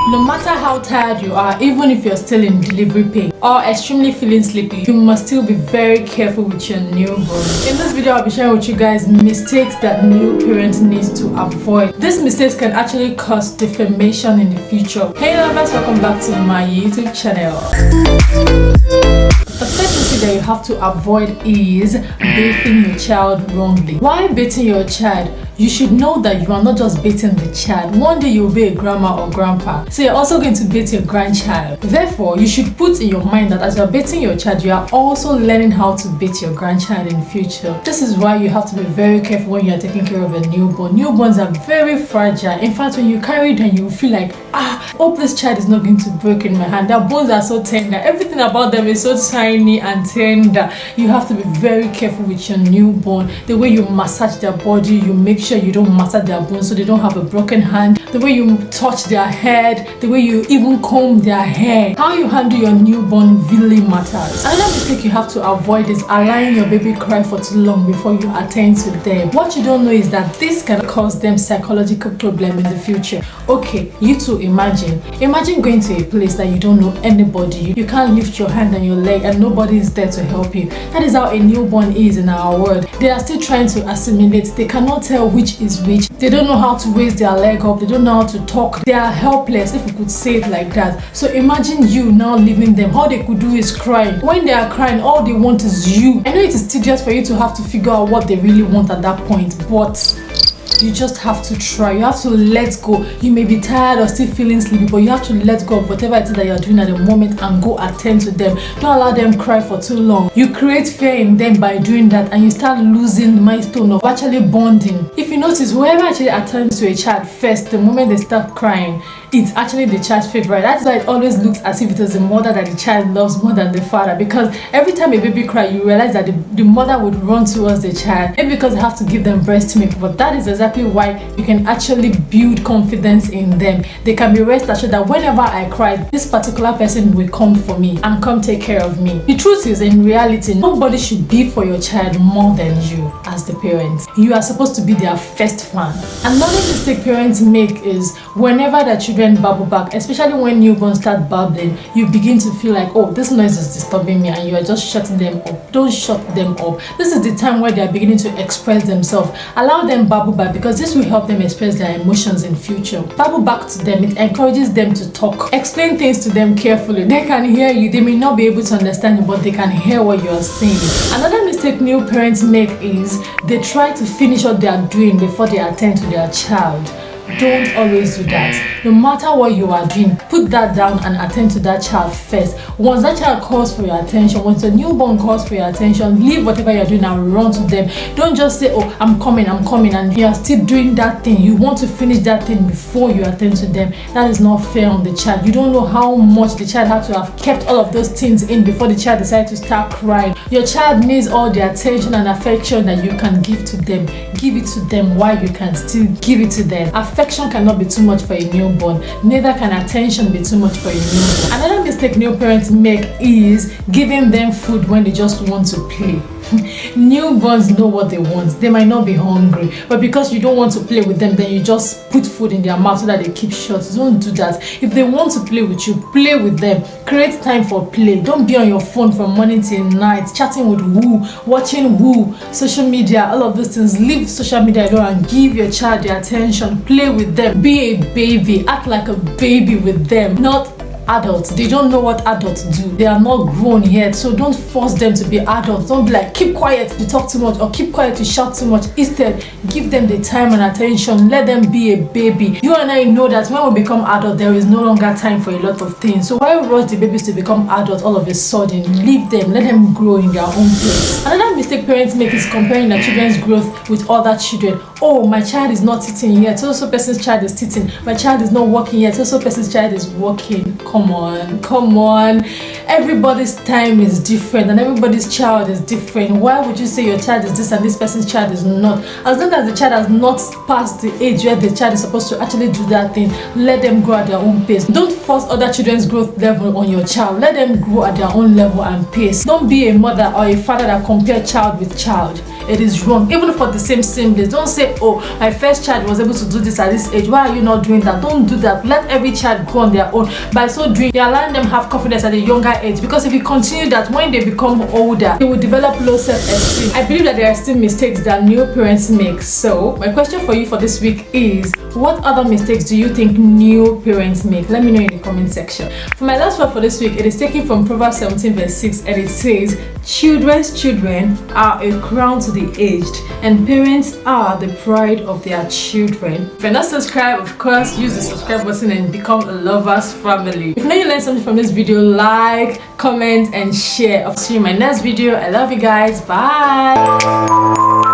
No matter how tired you are, even if you're still in delivery pain or extremely feeling sleepy, you must still be very careful with your newborn. In this video, I'll be sharing with you guys mistakes that new parents need to avoid. These mistakes can actually cause defamation in the future. Hey lovers, welcome back to my YouTube channel. The first mistake that you have to avoid is bathing your child wrongly. Why bathing your child? You should know that you are not just bathing the child. One day you will be a grandma or grandpa, so you're also going to bathe your grandchild. Therefore, you should put in your mind that as you're bathing your child, you are also learning how to bathe your grandchild in the future. This is why you have to be very careful when you're taking care of a newborn. Newborns are very fragile. In fact, when you carry them, you feel like, hope this child is not going to break in my hand. Their bones are so tender. Everything about them is so tiny and tender. You have to be very careful with your newborn. The way you massage their body, you make sure you don't massage their bones so they don't have a broken hand. The way you touch their head, the way you even comb their hair. How you handle your newborn really matters. Another mistake you have to avoid is allowing your baby cry for too long before you attend to them. What you don't know is that this can cause them psychological problem in the future. Okay, you too imagine going to a place that you don't know anybody. You can't lift your hand and your leg and nobody is there to help you. That is how a newborn is in our world. They are still trying to assimilate. They cannot tell which is which. They don't know how to raise their leg up. They don't know how to talk. They are helpless, if we could say it like that. So imagine you now leaving them. All they could do is crying. When they are crying, all they want is you. I know it is tedious for you to have to figure out what they really want at that point, but you just have to try. You have to let go. You may be tired or still feeling sleepy, but you have to let go of whatever it is that you're doing at the moment and go attend to them. Don't allow them cry for too long. You create fear in them by doing that, and you start losing milestone of actually bonding. If you notice, whoever actually attends to a child first, the moment they start crying, it's actually the child's favorite. That's why it always looks as if it is the mother that the child loves more than the father, because every time a baby cries, you realize that the mother would run towards the child. Maybe because they have to give them breast milk, but that is exactly why you can actually build confidence in them. They can be rest assured that whenever I cry, this particular person will come for me and come take care of me. The truth is, in reality, nobody should be for your child more than you as the parents. You are supposed to be their first fan. Another mistake parents make is whenever their children babble back, especially when newborns start babbling, you begin to feel like, oh, this noise is disturbing me, and you are just shutting them up. Don't shut them up. This is the time where they are beginning to express themselves. Allow them babble back, because this will help them express their emotions in future. Babble back to them. It encourages them to talk. Explain things to them carefully. They can hear you. They may not be able to understand you, but they can hear what you are saying. Another mistake new parents make is they try to finish what they are doing before they attend to their child. Don't always do that. No matter what you are doing, put that down and attend to that child first. Once that child calls for your attention, once the newborn calls for your attention, leave whatever you're doing and run to them. Don't just say, oh, I'm coming, and you are still doing that thing. You want to finish that thing before you attend to them. That is not fair on the child. You don't know how much the child had to have kept all of those things in before the child decided to start crying. Your child needs all the attention and affection that you can give to them. Give it to them while you can still give it to them. Affection cannot be too much for a newborn, neither can attention be too much for a newborn. Another mistake new parents make is giving them food when they just want to play. Newborns know what they want. They might not be hungry, but because you don't want to play with them, then you just put food in their mouth so that they keep shut. Don't do that. If they want to play with you, play with them. Create time for play. Don't be on your phone from morning till night, chatting with who, watching who, social media, all of those things. Leave social media alone and give your child the attention. Play with them. Be a baby. Act like a baby with them, not adults. They don't know what adults do. They are not grown yet, so don't force them to be adults. Don't be like, keep quiet, you talk too much, or keep quiet, you shout too much. Instead, give them the time and attention. Let them be a baby. You and I know that when we become adults, there is no longer time for a lot of things. So why rush the babies to become adults all of a sudden? Leave them, let them grow in their own pace. Another mistake parents make is comparing their children's growth with other children. Oh, my child is not eating yet, so person's child is eating. My child is not walking yet, so person's child is walking. Come on. Everybody's time is different and everybody's child is different. Why would you say your child is this and this person's child is not? As long as the child has not passed the age where the child is supposed to actually do that thing, let them grow at their own pace. Don't force other children's growth level on your child. Let them grow at their own level and pace. Don't be a mother or a father that compare child with child. it is wrong. Even for the same siblings, don't say, oh, my first child was able to do this at this age, why are you not doing that? Don't do that. Let every child go on their own. By so doing, you're allowing them have confidence at a younger age, because if you continue that, when they become older, they will develop low self-esteem. I believe that there are still mistakes that new parents make. So my question for you for this week is, what other mistakes do you think new parents make? Let me know in the comment section. For my last word for this week, it is taken from Proverbs 17 verse 6, and it says, children's children are a crown to the aged, and parents are the pride of their children. If you're not subscribed, of course, use the subscribe button and become a lovers family. If you know you learned something from this video, like, comment, and share. I'll see you in my next video. I love you guys. Bye.